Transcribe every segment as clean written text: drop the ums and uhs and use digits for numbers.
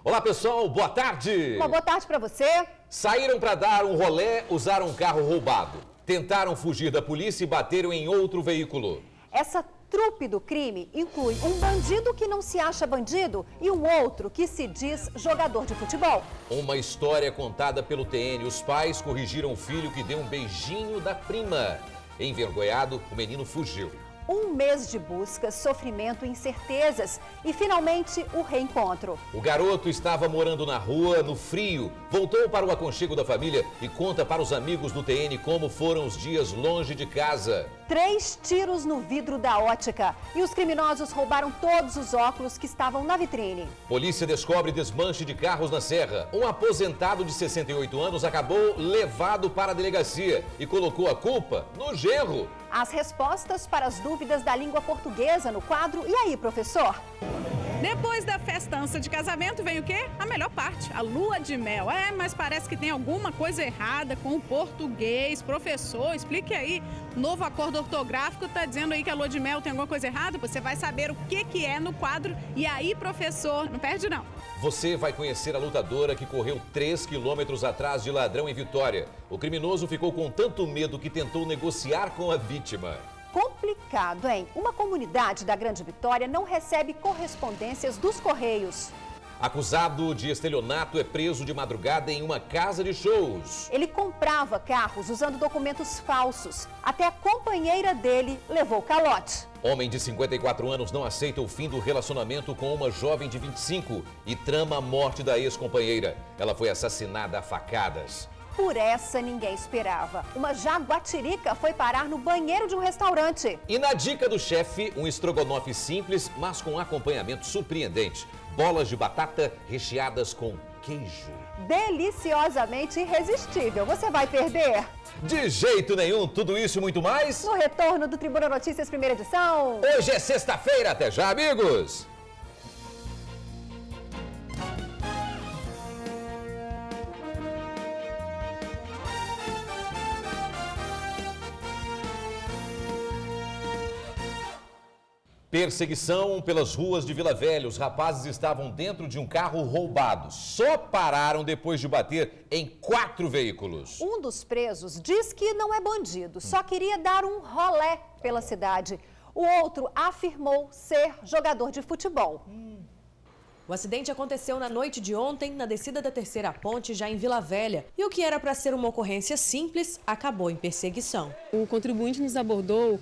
Olá pessoal, boa tarde! Uma boa tarde para você. Saíram para dar um rolê, usaram um carro roubado. Tentaram fugir da polícia e bateram em outro veículo. Essa trupe do crime inclui um bandido que não se acha bandido e um outro que se diz jogador de futebol. Uma história contada pelo TN. Os pais corrigiram o filho que deu um beijinho da prima. Envergonhado, o menino fugiu. Um mês de buscas, sofrimento e incertezas e, finalmente, o reencontro. O garoto estava morando na rua, no frio. Voltou para o aconchego da família e conta para os amigos do TN como foram os dias longe de casa. 3 tiros no vidro da ótica e os criminosos roubaram todos os óculos que estavam na vitrine. Polícia descobre desmanche de carros na Serra. Um aposentado de 68 anos acabou levado para a delegacia e colocou a culpa no genro. As respostas para as dúvidas da língua portuguesa no quadro E aí, professor? Depois da festança de casamento vem o quê? A melhor parte, a lua de mel. Mas parece que tem alguma coisa errada com o português. Professor, explique aí. O novo acordo ortográfico está dizendo aí que a lua de mel tem alguma coisa errada? Você vai saber o que é no quadro E aí, professor? Não perde não. Você vai conhecer a lutadora que correu 3 quilômetros atrás de ladrão em Vitória. O criminoso ficou com tanto medo que tentou negociar com a vítima. Complicado, hein? Uma comunidade da Grande Vitória não recebe correspondências dos Correios. Acusado de estelionato é preso de madrugada em uma casa de shows. Ele comprava carros usando documentos falsos. Até a companheira dele levou calote. Homem de 54 anos não aceita o fim do relacionamento com uma jovem de 25 e trama a morte da ex-companheira. Ela foi assassinada a facadas. Por essa ninguém esperava. Uma jaguatirica foi parar no banheiro de um restaurante. E na dica do chefe, um estrogonofe simples, mas com acompanhamento surpreendente. Bolas de batata recheadas com queijo. Deliciosamente irresistível. Você vai perder? De jeito nenhum, tudo isso e muito mais no retorno do Tribuna Notícias, primeira edição. Hoje é sexta-feira, até já, amigos! Perseguição pelas ruas de Vila Velha. Os rapazes estavam dentro de um carro roubado. Só pararam depois de bater em 4 veículos. Um dos presos diz que não é bandido, só queria dar um rolé pela cidade. O outro afirmou ser jogador de futebol. O acidente aconteceu na noite de ontem, na descida da Terceira Ponte, já em Vila Velha. E o que era para ser uma ocorrência simples, acabou em perseguição. O contribuinte nos abordou,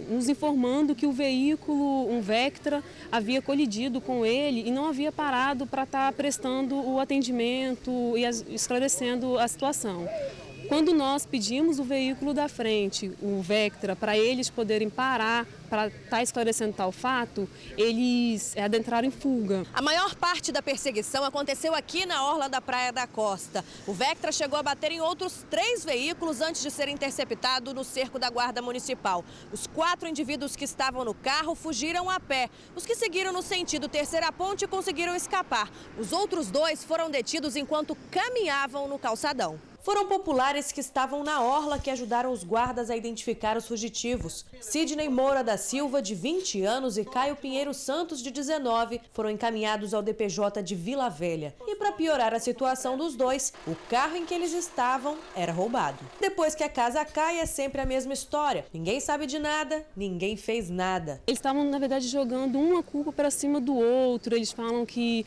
nos informando que o veículo, um Vectra, havia colidido com ele e não havia parado para estar prestando o atendimento e esclarecendo a situação. Quando nós pedimos o veículo da frente, o Vectra, para eles poderem parar, para estar esclarecendo tal fato, eles adentraram em fuga. A maior parte da perseguição aconteceu aqui na orla da Praia da Costa. O Vectra chegou a bater em outros 3 veículos antes de ser interceptado no cerco da Guarda Municipal. Os 4 indivíduos que estavam no carro fugiram a pé. Os que seguiram no sentido Terceira Ponte conseguiram escapar. Os outros 2 foram detidos enquanto caminhavam no calçadão. Foram populares que estavam na orla que ajudaram os guardas a identificar os fugitivos. Sidney Moura da Silva, de 20 anos, e Caio Pinheiro Santos, de 19, foram encaminhados ao DPJ de Vila Velha. E para piorar a situação dos 2, o carro em que eles estavam era roubado. Depois que a casa cai, é sempre a mesma história. Ninguém sabe de nada, ninguém fez nada. Eles estavam, na verdade, jogando uma culpa para cima do outro. Eles falam que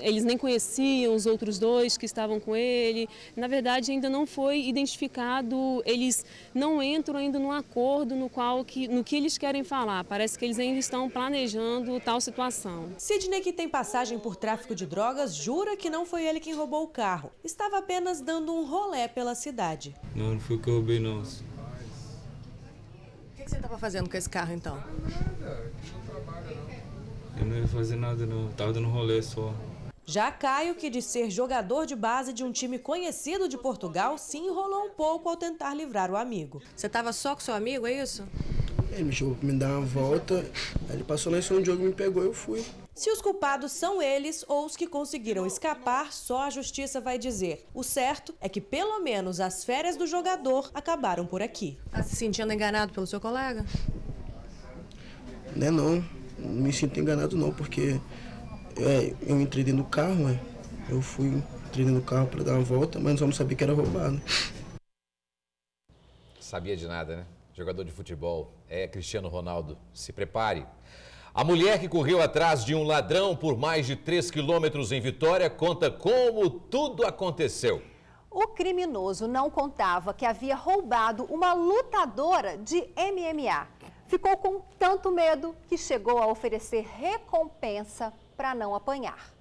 eles nem conheciam os outros 2 que estavam com ele. Na verdade, ainda não foi identificado, eles não entram ainda num acordo no que eles querem falar. Parece que eles ainda estão planejando tal situação. Sidney, que tem passagem por tráfico de drogas, jura que não foi ele quem roubou o carro. Estava apenas dando um rolé pela cidade. Não foi que eu roubei, não. O que você estava fazendo com esse carro, então? Nada, não trabalho, não. Eu não ia fazer nada, não. Estava dando rolé só. Já Caio, que de ser jogador de base de um time conhecido de Portugal, se enrolou um pouco ao tentar livrar o amigo. Você estava só com seu amigo, é isso? Ele me chamou para me dar uma volta, aí ele passou lá em São Diogo, me pegou e eu fui. Se os culpados são eles ou os que conseguiram escapar, só a justiça vai dizer. O certo é que pelo menos as férias do jogador acabaram por aqui. Tá se sentindo enganado pelo seu colega? Não me sinto enganado não, porque Eu entrei dentro do carro, né? Entrei dentro do carro para dar uma volta, mas não sabia que era roubado. Sabia de nada, né? Jogador de futebol. Cristiano Ronaldo. Se prepare. A mulher que correu atrás de um ladrão por mais de 3 quilômetros em Vitória conta como tudo aconteceu. O criminoso não contava que havia roubado uma lutadora de MMA. Ficou com tanto medo que chegou a oferecer recompensa para não apanhar.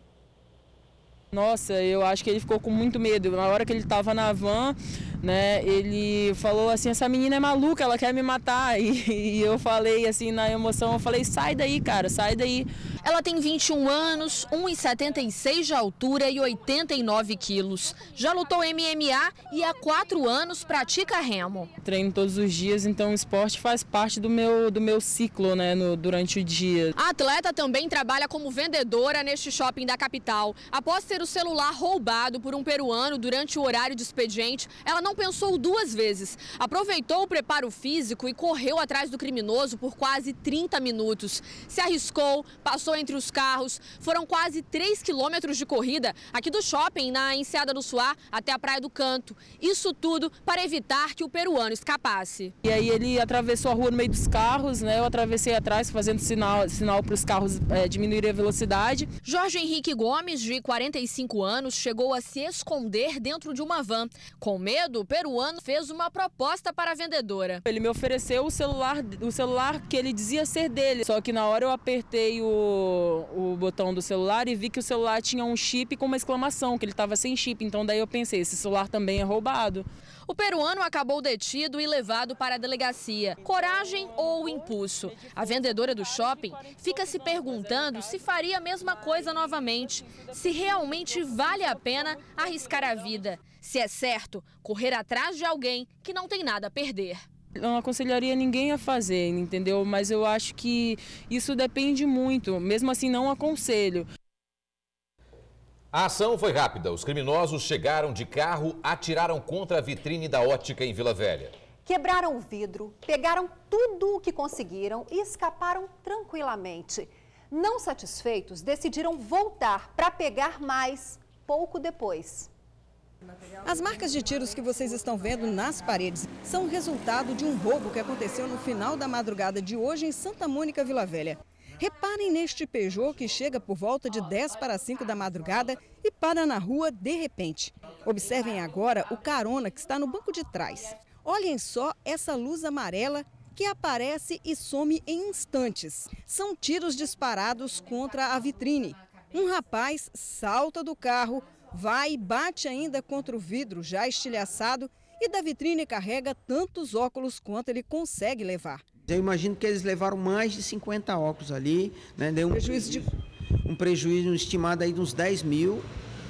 Nossa, eu acho que ele ficou com muito medo. Na hora que ele estava na van, né, ele falou assim, essa menina é maluca, ela quer me matar. E eu falei assim, na emoção, eu falei, sai daí, cara, sai daí. Ela tem 21 anos, 1,76 de altura e 89 quilos. Já lutou MMA e há 4 anos pratica remo. Treino todos os dias, então o esporte faz parte do meu ciclo, né, durante o dia. A atleta também trabalha como vendedora neste shopping da capital. Após ter o celular roubado por um peruano durante o horário de expediente, ela não pensou 2 vezes. Aproveitou o preparo físico e correu atrás do criminoso por quase 30 minutos. Se arriscou, passou entre os carros. Foram quase 3 quilômetros de corrida aqui do shopping, na Enseada do Suá, até a Praia do Canto. Isso tudo para evitar que o peruano escapasse. E aí ele atravessou a rua no meio dos carros, né? Eu atravessei atrás, fazendo sinal para os carros diminuírem a velocidade. Jorge Henrique Gomes, de 45 anos, chegou a se esconder dentro de uma van. Com medo, o peruano fez uma proposta para a vendedora. Ele me ofereceu o celular que ele dizia ser dele. Só que na hora eu apertei o botão do celular e vi que o celular tinha um chip com uma exclamação, que ele estava sem chip. Então daí eu pensei, esse celular também é roubado. O peruano acabou detido e levado para a delegacia. Coragem ou impulso? A vendedora do shopping fica se perguntando se faria a mesma coisa novamente. Se realmente vale a pena arriscar a vida. Se é certo correr atrás de alguém que não tem nada a perder. Não aconselharia ninguém a fazer, entendeu? Mas eu acho que isso depende muito. Mesmo assim, não aconselho. A ação foi rápida. Os criminosos chegaram de carro, atiraram contra a vitrine da ótica em Vila Velha. Quebraram o vidro, pegaram tudo o que conseguiram e escaparam tranquilamente. Não satisfeitos, decidiram voltar para pegar mais pouco depois. As marcas de tiros que vocês estão vendo nas paredes são resultado de um roubo que aconteceu no final da madrugada de hoje em Santa Mônica, Vila Velha. Reparem neste Peugeot que chega por volta de 10 para 5 da madrugada e para na rua de repente. Observem agora o carona que está no banco de trás. Olhem só essa luz amarela que aparece e some em instantes. São tiros disparados contra a vitrine. Um rapaz salta do carro, vai e bate ainda contra o vidro já estilhaçado e da vitrine carrega tantos óculos quanto ele consegue levar. Eu imagino que eles levaram mais de 50 óculos ali, né? Deu um prejuízo estimado aí de uns 10 mil,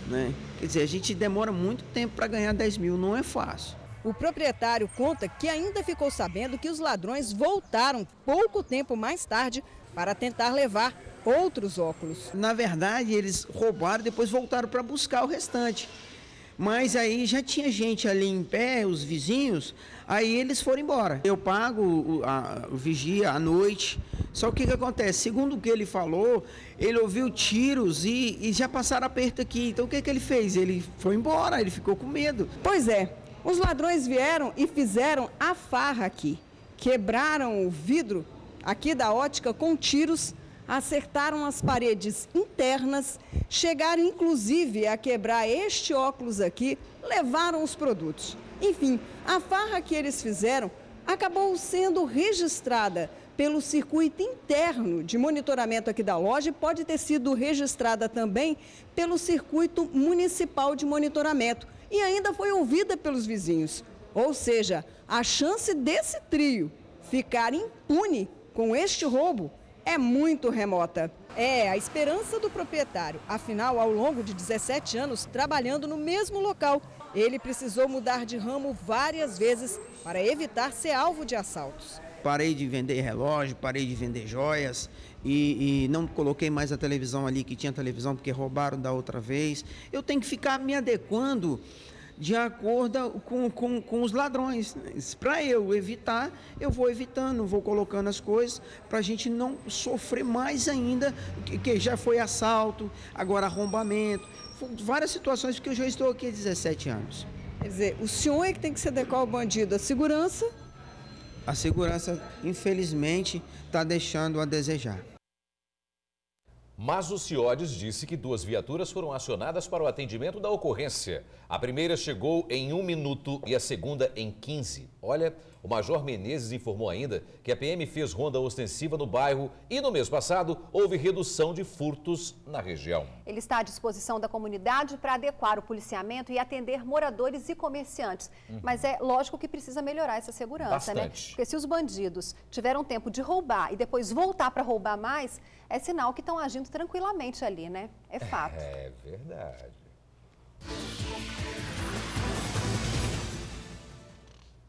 né? Quer dizer, a gente demora muito tempo para ganhar 10 mil, não é fácil. O proprietário conta que ainda ficou sabendo que os ladrões voltaram pouco tempo mais tarde para tentar levar outros óculos. Na verdade, eles roubaram e depois voltaram para buscar o restante. Mas aí já tinha gente ali em pé, os vizinhos, aí eles foram embora. Eu pago o vigia à noite, só que o que acontece? Segundo o que ele falou, ele ouviu tiros e já passaram aperto aqui. Então o que ele fez? Ele foi embora, ele ficou com medo. Pois é, os ladrões vieram e fizeram a farra aqui. Quebraram o vidro aqui da ótica com tiros, acertaram as paredes internas, chegaram inclusive a quebrar este óculos aqui, levaram os produtos. Enfim, a farra que eles fizeram acabou sendo registrada pelo circuito interno de monitoramento aqui da loja e pode ter sido registrada também pelo circuito municipal de monitoramento e ainda foi ouvida pelos vizinhos. Ou seja, a chance desse trio ficar impune com este roubo é muito remota. É a esperança do proprietário. Afinal, ao longo de 17 anos trabalhando no mesmo local, ele precisou mudar de ramo várias vezes para evitar ser alvo de assaltos. Parei de vender relógio, parei de vender joias e não coloquei mais a televisão ali, que tinha televisão porque roubaram da outra vez. Eu tenho que ficar me adequando de acordo com os ladrões. Para eu evitar, eu vou evitando, vou colocando as coisas para a gente não sofrer mais ainda, que já foi assalto, agora arrombamento, várias situações, porque eu já estou aqui há 17 anos. Quer dizer, o senhor é que tem que se adequar ao bandido, a segurança? A segurança, infelizmente, está deixando a desejar. Mas o CIODES disse que 2 viaturas foram acionadas para o atendimento da ocorrência. A primeira chegou em 1 minuto e a segunda em 15. Olha, o Major Menezes informou ainda que a PM fez ronda ostensiva no bairro e no mês passado houve redução de furtos na região. Ele está à disposição da comunidade para adequar o policiamento e atender moradores e comerciantes. Mas é lógico que precisa melhorar essa segurança, né? Porque se os bandidos tiveram tempo de roubar e depois voltar para roubar mais, é sinal que estão agindo tranquilamente ali, né? É fato. É verdade.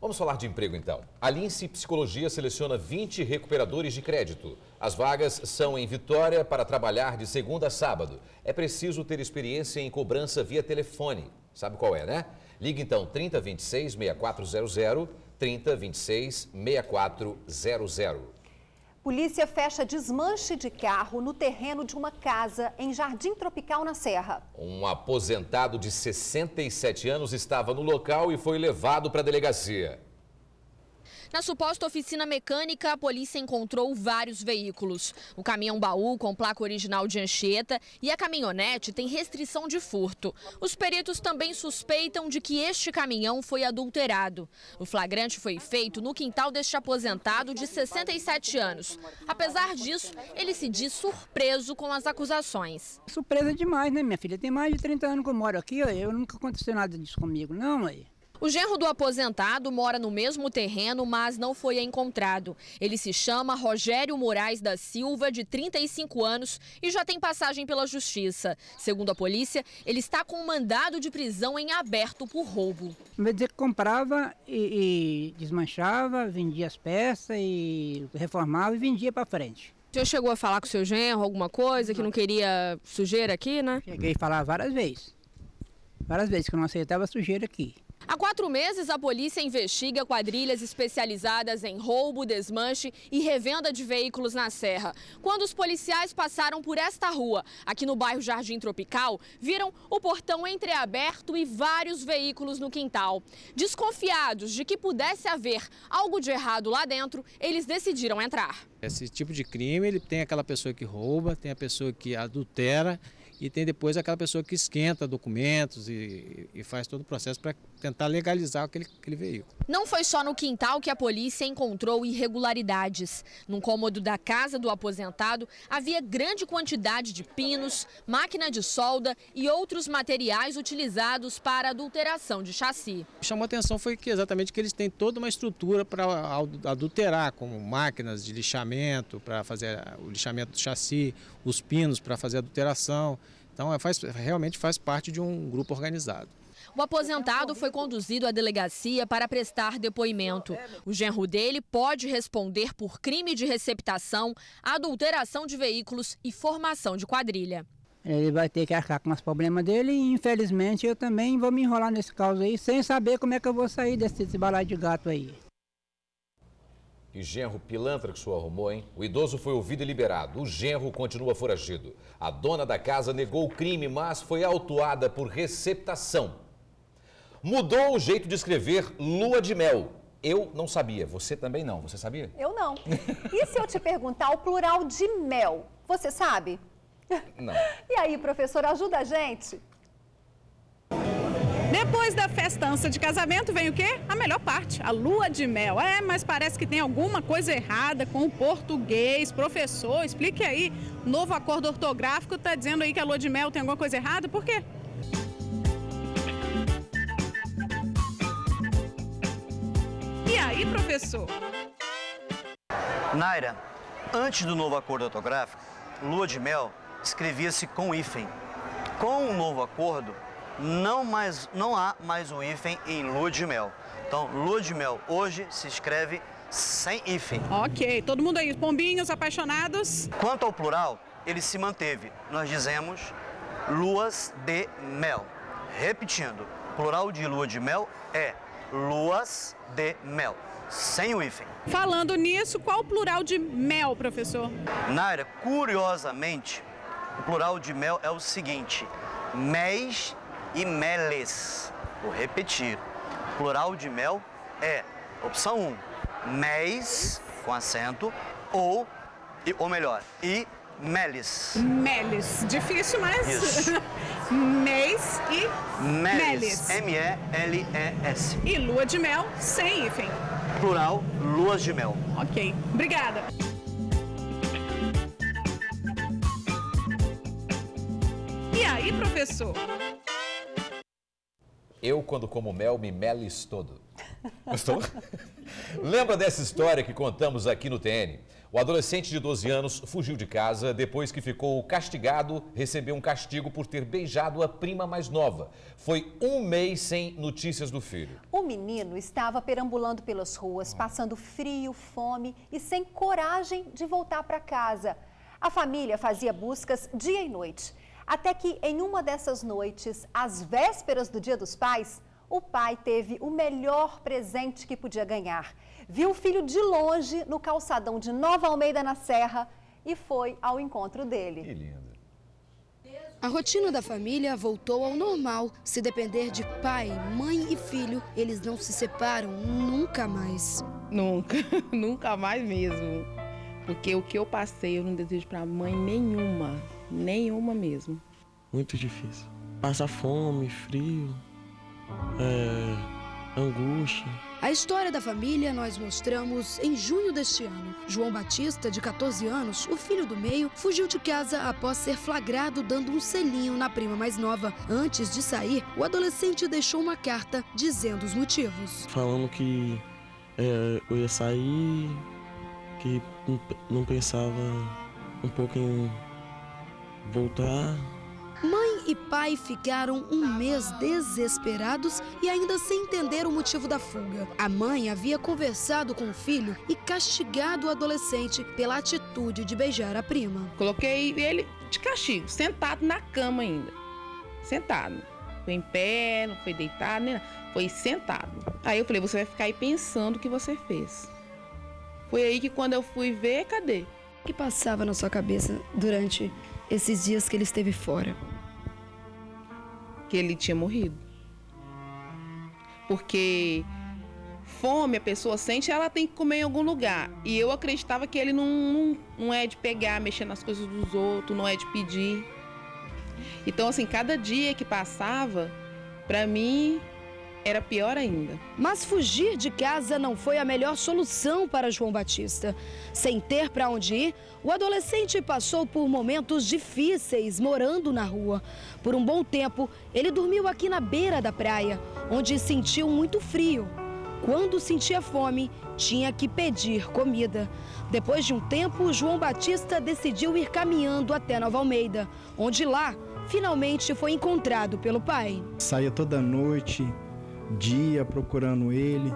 Vamos falar de emprego, então. A Lince Psicologia seleciona 20 recuperadores de crédito. As vagas são em Vitória para trabalhar de segunda a sábado. É preciso ter experiência em cobrança via telefone. Sabe qual é, né? Ligue, então, 3026-6400, 3026-6400. Polícia fecha desmanche de carro no terreno de uma casa em Jardim Tropical, na Serra. Um aposentado de 67 anos estava no local e foi levado para a delegacia. Na suposta oficina mecânica, a polícia encontrou vários veículos. O caminhão-baú com placa original de Anchieta e a caminhonete tem restrição de furto. Os peritos também suspeitam de que este caminhão foi adulterado. O flagrante foi feito no quintal deste aposentado de 67 anos. Apesar disso, ele se diz surpreso com as acusações. Surpresa demais, né, minha filha? Tem mais de 30 anos que eu moro aqui, eu nunca aconteceu nada disso comigo, não, aí. O genro do aposentado mora no mesmo terreno, mas não foi encontrado. Ele se chama Rogério Moraes da Silva, de 35 anos, e já tem passagem pela justiça. Segundo a polícia, ele está com um mandado de prisão em aberto por roubo. Vai dizer que comprava e desmanchava, vendia as peças e reformava e vendia para frente. O senhor chegou a falar com o seu genro alguma coisa, que não queria sujeira aqui, né? Cheguei a falar várias vezes que eu não aceitava sujeira aqui. Há 4 meses, a polícia investiga quadrilhas especializadas em roubo, desmanche e revenda de veículos na Serra. Quando os policiais passaram por esta rua, aqui no bairro Jardim Tropical, viram o portão entreaberto e vários veículos no quintal. Desconfiados de que pudesse haver algo de errado lá dentro, eles decidiram entrar. Esse tipo de crime, ele tem aquela pessoa que rouba, tem a pessoa que adultera, e tem depois aquela pessoa que esquenta documentos e faz todo o processo para tentar legalizar aquele veículo. Não foi só no quintal que a polícia encontrou irregularidades. Num cômodo da casa do aposentado, havia grande quantidade de pinos, máquina de solda e outros materiais utilizados para adulteração de chassi. O que chamou a atenção foi que exatamente que eles têm toda uma estrutura para adulterar, como máquinas de lixamento, para fazer o lixamento do chassi, os pinos para fazer a adulteração. Então, realmente faz parte de um grupo organizado. O aposentado foi conduzido à delegacia para prestar depoimento. O genro dele pode responder por crime de receptação, adulteração de veículos e formação de quadrilha. Ele vai ter que arcar com os problemas dele e, infelizmente, eu também vou me enrolar nesse caso aí, sem saber como é que eu vou sair desse balaio de gato aí. Que genro pilantra que o senhor arrumou, hein? O idoso foi ouvido e liberado. O genro continua foragido. A dona da casa negou o crime, mas foi autuada por receptação. Mudou o jeito de escrever lua de mel. Eu não sabia. Você também não. Você sabia? Eu não. E se eu te perguntar o plural de mel? Você sabe? Não. E aí, professor, ajuda a gente? Depois da festança de casamento vem o quê? A melhor parte, a lua de mel. Mas parece que tem alguma coisa errada com o português. Professor, explique aí. O novo acordo ortográfico está dizendo aí que a lua de mel tem alguma coisa errada. Por quê? E aí, professor? Naira, antes do novo acordo ortográfico, lua de mel escrevia-se com hífen. Com o novo acordo, não há mais o hífen em lua de mel. Então, lua de mel hoje se escreve sem hífen. Ok, todo mundo aí, pombinhos apaixonados. Quanto ao plural, ele se manteve. Nós dizemos luas de mel. Repetindo, plural de lua de mel é luas de mel, sem o hífen. Falando nisso, qual o plural de mel, professor? Naira, curiosamente, o plural de mel é o seguinte: méis e meles. Vou repetir. O plural de mel é, opção 1, méis, com acento, ou melhor, e meles. Meles. Difícil, mas... Isso. Mês e meles. M-E-L-E-S. E lua de mel sem hífen. Plural, luas de mel. Ok. Obrigada. E aí, professor? Eu, quando como mel, me meles todo. Gostou? Lembra dessa história que contamos aqui no TN? O adolescente de 12 anos fugiu de casa depois que ficou castigado, recebeu um castigo por ter beijado a prima mais nova. Foi um mês sem notícias do filho. O menino estava perambulando pelas ruas, passando frio, fome e sem coragem de voltar para casa. A família fazia buscas dia e noite. Até que, em uma dessas noites, às vésperas do Dia dos Pais, o pai teve o melhor presente que podia ganhar. Viu o filho de longe no calçadão de Nova Almeida, na Serra, e foi ao encontro dele. Que lindo. A rotina da família voltou ao normal. Se depender de pai, mãe e filho, eles não se separam nunca mais. Nunca, nunca mais mesmo. Porque o que eu passei, eu não desejo para mãe nenhuma mesmo. Muito difícil. Passar fome, frio, angústia. A história da família nós mostramos em junho deste ano. João Batista, de 14 anos, o filho do meio, fugiu de casa após ser flagrado dando um selinho na prima mais nova. Antes de sair, o adolescente deixou uma carta dizendo os motivos. Falando que eu ia sair, que não pensava um pouco em voltar. Mãe e pai ficaram um mês desesperados e ainda sem entender o motivo da fuga. A mãe havia conversado com o filho e castigado o adolescente pela atitude de beijar a prima. Coloquei ele de castigo, sentado na cama ainda. Sentado. Não foi em pé, não foi deitado, nem nada. Foi sentado. Aí eu falei, você vai ficar aí pensando o que você fez. Foi aí que quando eu fui ver, cadê? O que passava na sua cabeça durante esses dias que ele esteve fora? Que ele tinha morrido. Porque fome a pessoa sente, ela tem que comer em algum lugar. E eu acreditava que ele não é de pegar, mexer nas coisas dos outros, não é de pedir. Então, assim, cada dia que passava, pra mim, era pior ainda. Mas fugir de casa não foi a melhor solução para João Batista. Sem ter para onde ir, o adolescente passou por momentos difíceis morando na rua. Por um bom tempo, ele dormiu aqui na beira da praia, onde sentiu muito frio. Quando sentia fome, tinha que pedir comida. Depois de um tempo, João Batista decidiu ir caminhando até Nova Almeida, onde lá, finalmente foi encontrado pelo pai. Saía toda noite, dia procurando ele,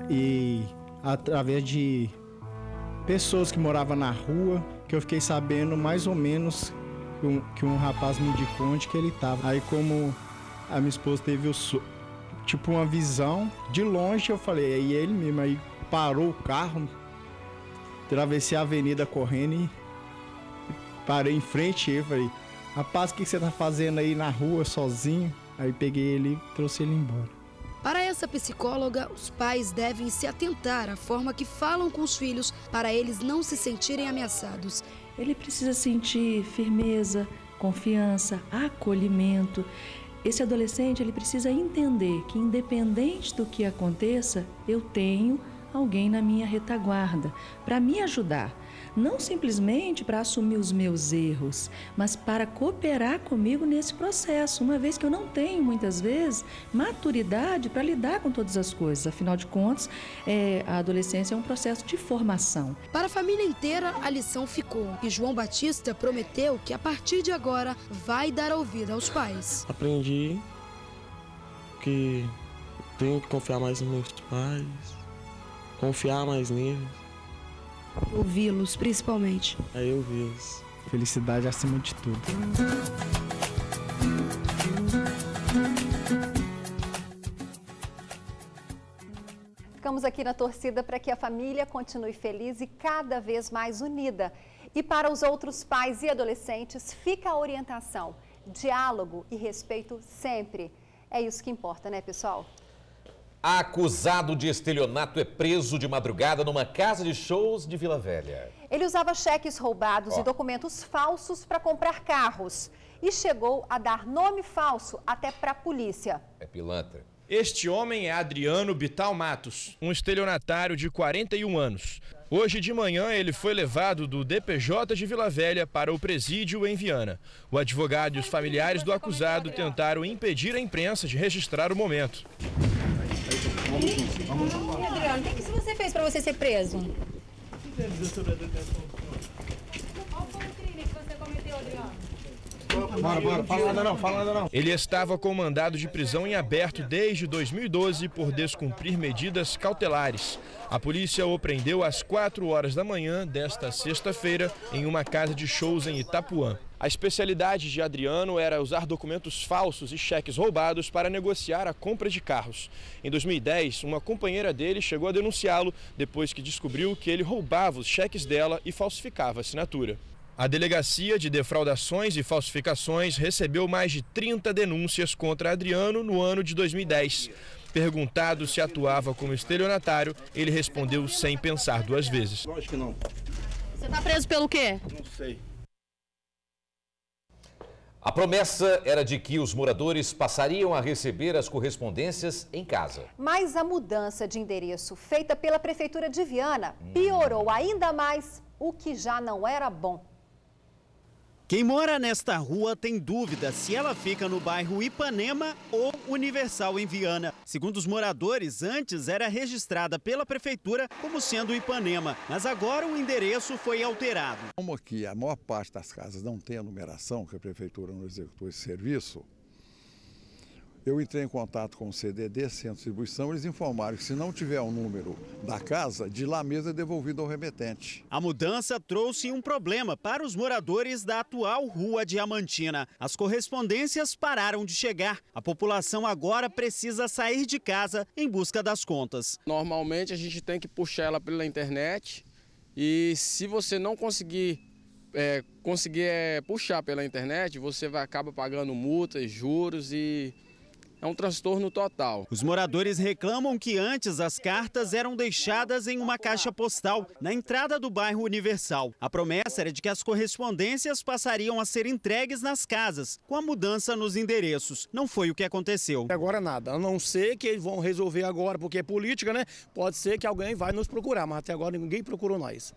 e através de pessoas que moravam na rua, que eu fiquei sabendo mais ou menos que um rapaz me indicou onde que ele estava. Aí como a minha esposa teve tipo uma visão, de longe eu falei, é ele mesmo. Aí parou o carro, atravessei a avenida correndo e parei em frente a ele, falei, rapaz, o que você tá fazendo aí na rua sozinho? Aí peguei ele e trouxe ele embora. Para essa psicóloga, os pais devem se atentar à forma que falam com os filhos para eles não se sentirem ameaçados. Ele precisa sentir firmeza, confiança, acolhimento. Esse adolescente, ele precisa entender que, independente do que aconteça, eu tenho alguém na minha retaguarda para me ajudar. Não simplesmente para assumir os meus erros, mas para cooperar comigo nesse processo, uma vez que eu não tenho, muitas vezes, maturidade para lidar com todas as coisas. Afinal de contas, a adolescência é um processo de formação. Para a família inteira, a lição ficou. E João Batista prometeu que, a partir de agora, vai dar ouvido aos pais. Aprendi que tenho que confiar mais nos meus pais, confiar mais neles. Ouvi-los, principalmente. É ouvi-los. Felicidade acima de tudo. Ficamos aqui na torcida para que a família continue feliz e cada vez mais unida. E para os outros pais e adolescentes, fica a orientação, diálogo e respeito sempre. É isso que importa, né, pessoal? Acusado de estelionato é preso de madrugada numa casa de shows de Vila Velha. Ele usava cheques roubados e documentos falsos para comprar carros. E chegou a dar nome falso até para a polícia. É pilantra. Este homem é Adriano Bital Matos, um estelionatário de 41 anos. Hoje de manhã ele foi levado do DPJ de Vila Velha para o presídio em Viana. O advogado e os familiares do acusado tentaram impedir a imprensa de registrar o momento. Adriano, o que você fez para você ser preso? Qual foi o crime que você cometeu, Adriano? Bora, fala nada não. Ele estava com mandado de prisão em aberto desde 2012 por descumprir medidas cautelares. A polícia o prendeu às 4 horas da manhã desta sexta-feira em uma casa de shows em Itapuã. A especialidade de Adriano era usar documentos falsos e cheques roubados para negociar a compra de carros. Em 2010, uma companheira dele chegou a denunciá-lo depois que descobriu que ele roubava os cheques dela e falsificava a assinatura. A Delegacia de Defraudações e Falsificações recebeu mais de 30 denúncias contra Adriano no ano de 2010. Perguntado se atuava como estelionatário, ele respondeu sem pensar duas vezes. Lógico que não. Você está preso pelo quê? Não sei. A promessa era de que os moradores passariam a receber as correspondências em casa. Mas a mudança de endereço feita pela Prefeitura de Viana piorou ainda mais o que já não era bom. Quem mora nesta rua tem dúvida se ela fica no bairro Ipanema ou Universal em Viana. Segundo os moradores, antes era registrada pela prefeitura como sendo Ipanema, mas agora o endereço foi alterado. Como aqui a maior parte das casas não tem a numeração, que a prefeitura não executou esse serviço, eu entrei em contato com o CDD, Centro de Distribuição, eles informaram que se não tiver o número da casa, de lá mesmo é devolvido ao remetente. A mudança trouxe um problema para os moradores da atual Rua Diamantina. As correspondências pararam de chegar. A população agora precisa sair de casa em busca das contas. Normalmente a gente tem que puxar ela pela internet e se você não conseguir puxar pela internet, você acaba pagando multas, juros e... é um transtorno total. Os moradores reclamam que antes as cartas eram deixadas em uma caixa postal na entrada do bairro Universal. A promessa era de que as correspondências passariam a ser entregues nas casas, com a mudança nos endereços. Não foi o que aconteceu. Agora nada, a não ser que eles vão resolver agora, porque é política, né? Pode ser que alguém vai nos procurar, mas até agora ninguém procurou nós.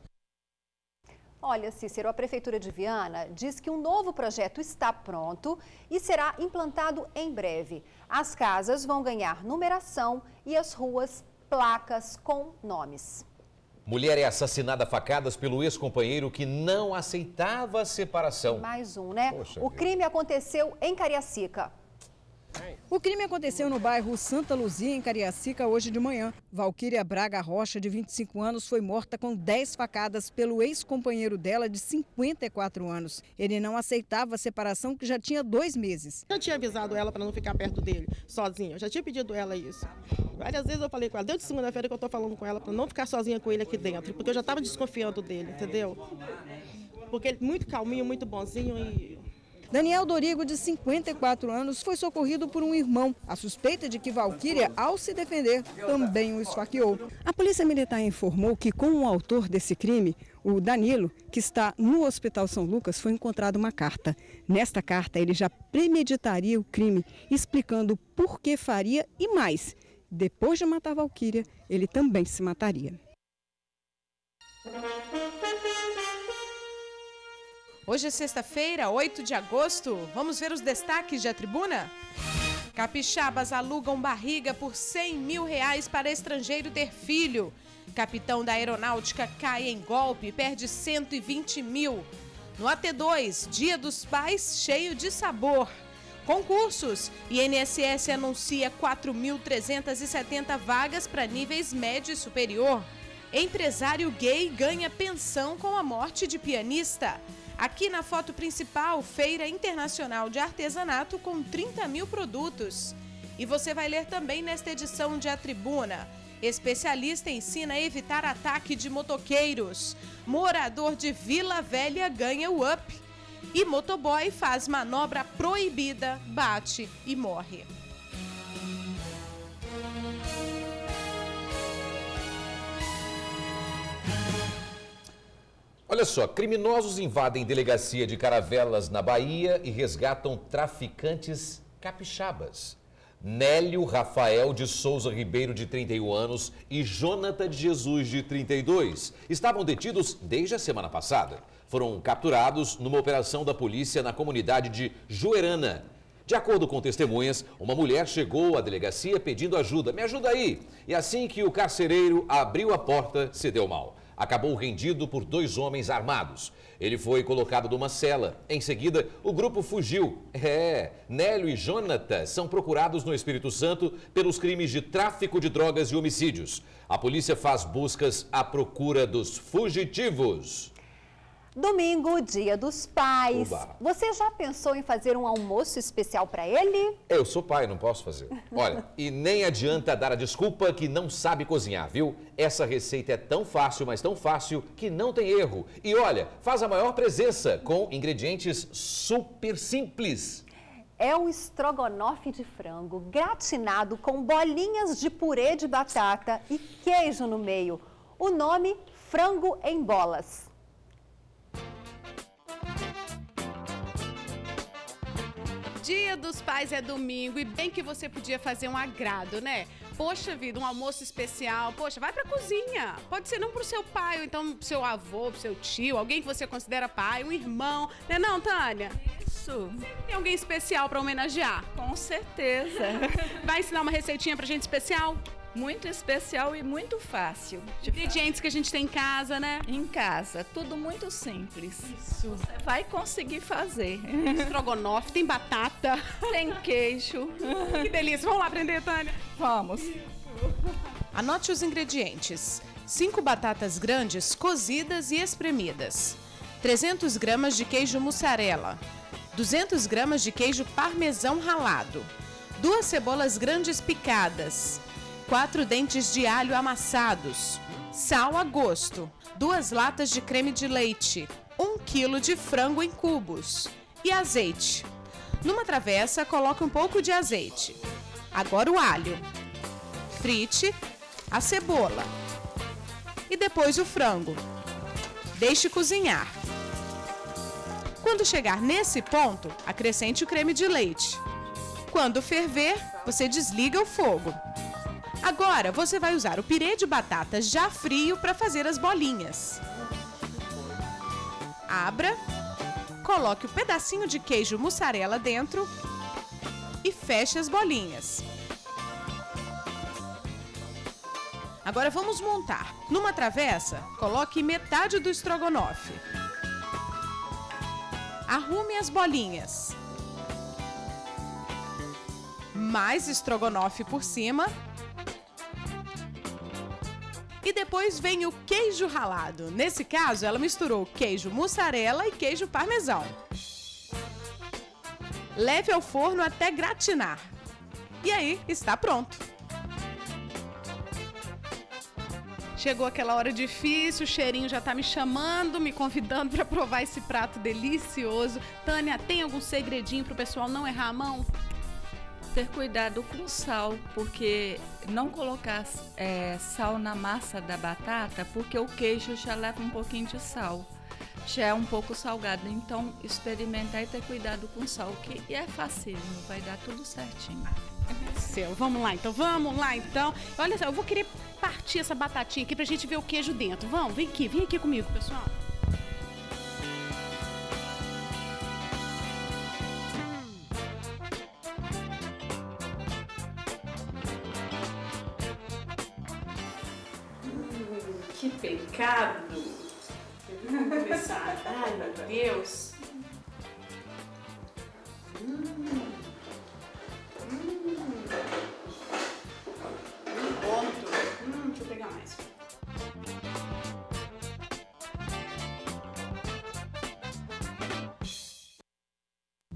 Olha, Cícero, a Prefeitura de Viana diz que um novo projeto está pronto e será implantado em breve. As casas vão ganhar numeração e as ruas, placas com nomes. Mulher é assassinada a facadas pelo ex-companheiro que não aceitava a separação. Mais um, né? Poxa o crime aconteceu em Cariacica. O crime aconteceu no bairro Santa Luzia, em Cariacica, hoje de manhã. Valquíria Braga Rocha, de 25 anos, foi morta com 10 facadas pelo ex-companheiro dela, de 54 anos. Ele não aceitava a separação, que já tinha 2 meses. Eu tinha avisado ela para não ficar perto dele, sozinha. Eu já tinha pedido ela isso. Várias vezes eu falei com ela, desde segunda-feira que eu estou falando com ela, para não ficar sozinha com ele aqui dentro, porque eu já estava desconfiando dele, entendeu? Porque ele é muito calminho, muito bonzinho e... Daniel Dorigo, de 54 anos, foi socorrido por um irmão. A suspeita de que Valquíria, ao se defender, também o esfaqueou. A Polícia Militar informou que com o autor desse crime, o Danilo, que está no Hospital São Lucas, foi encontrada uma carta. Nesta carta, ele já premeditaria o crime, explicando por que faria e mais. Depois de matar Valquíria, ele também se mataria. Hoje é sexta-feira, 8 de agosto. Vamos ver os destaques de A Tribuna? Capixabas alugam barriga por R$100 mil para estrangeiro ter filho. Capitão da aeronáutica cai em golpe e perde 120 mil. No AT2, Dia dos Pais cheio de sabor. Concursos. INSS anuncia 4.370 vagas para níveis médio e superior. Empresário gay ganha pensão com a morte de pianista. Aqui na foto principal, Feira Internacional de Artesanato com 30 mil produtos. E você vai ler também nesta edição de A Tribuna. Especialista ensina a evitar ataque de motoqueiros. Morador de Vila Velha ganha o up. E motoboy faz manobra proibida, bate e morre. Olha só, criminosos invadem delegacia de Caravelas, na Bahia, e resgatam traficantes capixabas. Nélio Rafael de Souza Ribeiro, de 31 anos, e Jonathan de Jesus, de 32, estavam detidos desde a semana passada. Foram capturados numa operação da polícia na comunidade de Juerana. De acordo com testemunhas, uma mulher chegou à delegacia pedindo ajuda. Me ajuda aí! E assim que o carcereiro abriu a porta, se deu mal. Acabou rendido por 2 homens armados. Ele foi colocado numa cela. Em seguida, o grupo fugiu. Nélio e Jonathan são procurados no Espírito Santo pelos crimes de tráfico de drogas e homicídios. A polícia faz buscas à procura dos fugitivos. Domingo, Dia dos Pais. Oba. Você já pensou em fazer um almoço especial para ele? Eu sou pai, não posso fazer. Olha, e nem adianta dar a desculpa que não sabe cozinhar, viu? Essa receita é tão fácil, mas tão fácil, que não tem erro. E olha, faz a maior presença com ingredientes super simples. É um estrogonofe de frango gratinado com bolinhas de purê de batata e queijo no meio. O nome, frango em bolas. Dia dos Pais é domingo e bem que você podia fazer um agrado, né? Poxa vida, um almoço especial. Poxa, vai pra cozinha. Pode ser não pro seu pai, ou então pro seu avô, pro seu tio, alguém que você considera pai, um irmão. Né não, Tânia? Isso. Tem alguém especial pra homenagear? Com certeza. Vai ensinar uma receitinha pra gente especial? Muito especial e muito fácil. Ingredientes que a gente tem em casa, né? Em casa, tudo muito simples. Isso. Você vai conseguir fazer. Estrogonofe, tem batata. Tem queijo. Que delícia. Vamos lá aprender, Tânia? Vamos. Anote os ingredientes. 5 batatas grandes cozidas e espremidas. 300 gramas de queijo mussarela. 200 gramas de queijo parmesão ralado. 2 cebolas grandes picadas. 4 dentes de alho amassados, sal a gosto, 2 latas de creme de leite, 1 quilo de frango em cubos e azeite. Numa travessa, coloque um pouco de azeite. Agora o alho. Frite a cebola e depois o frango. Deixe cozinhar. Quando chegar nesse ponto, acrescente o creme de leite. Quando ferver, você desliga o fogo. Agora, você vai usar o pirê de batata já frio para fazer as bolinhas. Abra, coloque o pedacinho de queijo mussarela dentro e feche as bolinhas. Agora vamos montar. Numa travessa, coloque metade do estrogonofe. Arrume as bolinhas. Mais estrogonofe por cima. E depois vem o queijo ralado. Nesse caso, ela misturou queijo mussarela e queijo parmesão. Leve ao forno até gratinar. E aí, está pronto. Chegou aquela hora difícil, o cheirinho já tá me chamando, me convidando para provar esse prato delicioso. Tânia, tem algum segredinho pro pessoal não errar a mão? Ter cuidado com o sal, porque não colocar sal na massa da batata, porque o queijo já leva um pouquinho de sal, já é um pouco salgado, então experimentar e ter cuidado com o sal, que é facílimo, vai dar tudo certinho. Vamos lá então. Olha só, eu vou querer partir essa batatinha aqui pra gente ver o queijo dentro. Vamos, vem aqui comigo, pessoal. Que pecado! Vamos começar. Ai, meu Deus! Ponto. Deixa eu pegar mais.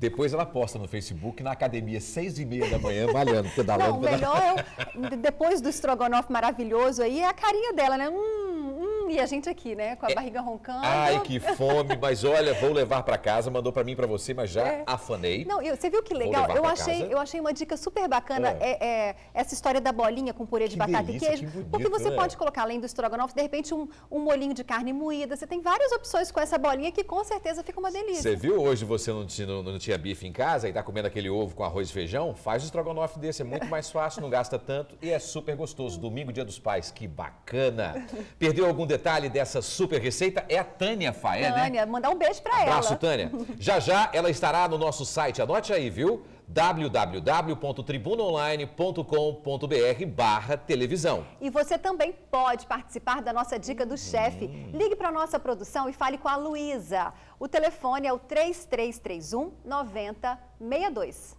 Depois ela posta no Facebook, na academia, 6h30 da manhã, malhando, pedalando. Não, melhor depois do estrogonofe maravilhoso aí, é a carinha dela, né? E a gente aqui, né? Com a barriga roncando. Ai, que fome. Mas olha, vou levar para casa. Mandou para mim e para você, mas já afanei. Não, você viu que legal? Eu achei uma dica super bacana. Essa história da bolinha com purê de batata e queijo. Bonito, porque você pode colocar, além do estrogonofe, de repente um molhinho de carne moída. Você tem várias opções com essa bolinha que com certeza fica uma delícia. Você viu? Hoje você não tinha bife em casa e tá comendo aquele ovo com arroz e feijão? Faz o estrogonofe desse. É muito mais fácil, não gasta tanto e é super gostoso. Domingo, Dia dos Pais. Que bacana. Perdeu algum detalhe dessa super receita? É a Tânia Faé, né? Tânia, mandar um beijo para ela. Abraço, Tânia. Já ela estará no nosso site. Anote aí, viu? www.tribunaonline.com.br/televisão. E você também pode participar da nossa dica do chefe. Ligue para a nossa produção e fale com a Luísa. O telefone é o 3331-9062.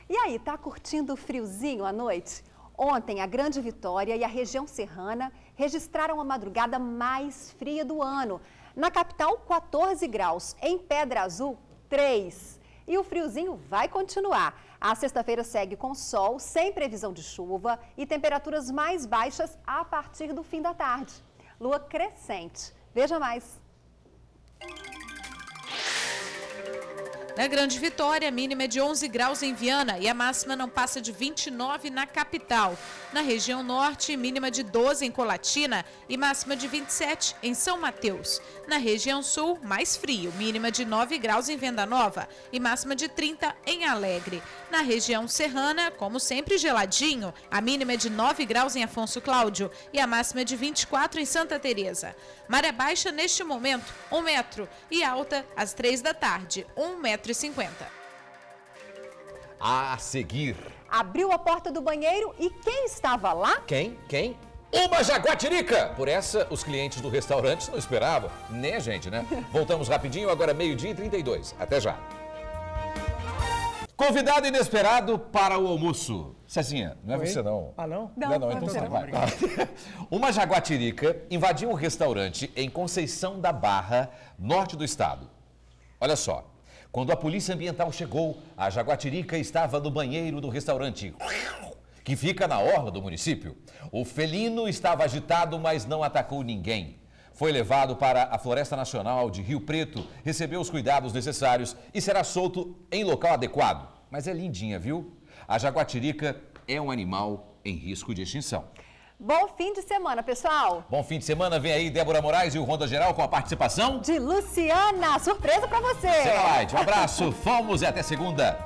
E aí, tá curtindo o friozinho à noite? Ontem, a Grande Vitória e a região serrana registraram a madrugada mais fria do ano. Na capital, 14 graus. Em Pedra Azul, 3. E o friozinho vai continuar. A sexta-feira segue com sol, sem previsão de chuva e temperaturas mais baixas a partir do fim da tarde. Lua crescente. Veja mais. Na Grande Vitória, a mínima é de 11 graus em Viana e a máxima não passa de 29 na capital. Na região norte, mínima de 12 em Colatina e máxima de 27 em São Mateus. Na região sul, mais frio, mínima de 9 graus em Venda Nova e máxima de 30 em Alegre. Na região serrana, como sempre, geladinho, a mínima é de 9 graus em Afonso Cláudio e a máxima é de 24 em Santa Teresa. Maré baixa neste momento, 1 metro e alta às 3 da tarde, 1,50 m. A seguir. Abriu a porta do banheiro e quem estava lá? Quem? Uma jaguatirica! Por essa, os clientes do restaurante não esperavam, nem a gente, né? Voltamos rapidinho, agora 12h32. Até já. Convidado inesperado para o almoço. Cezinha, não é você não. Ah, não? Não, então você vai. Uma jaguatirica invadiu um restaurante em Conceição da Barra, norte do estado. Olha só. Quando a polícia ambiental chegou, a jaguatirica estava no banheiro do restaurante, que fica na orla do município. O felino estava agitado, mas não atacou ninguém. Foi levado para a Floresta Nacional de Rio Preto, recebeu os cuidados necessários e será solto em local adequado. Mas é lindinha, viu? A jaguatirica é um animal em risco de extinção. Bom fim de semana, pessoal. Bom fim de semana. Vem aí Débora Moraes e o Ronda Geral com a participação de Luciana. Surpresa pra você. Um abraço. Fomos e até segunda.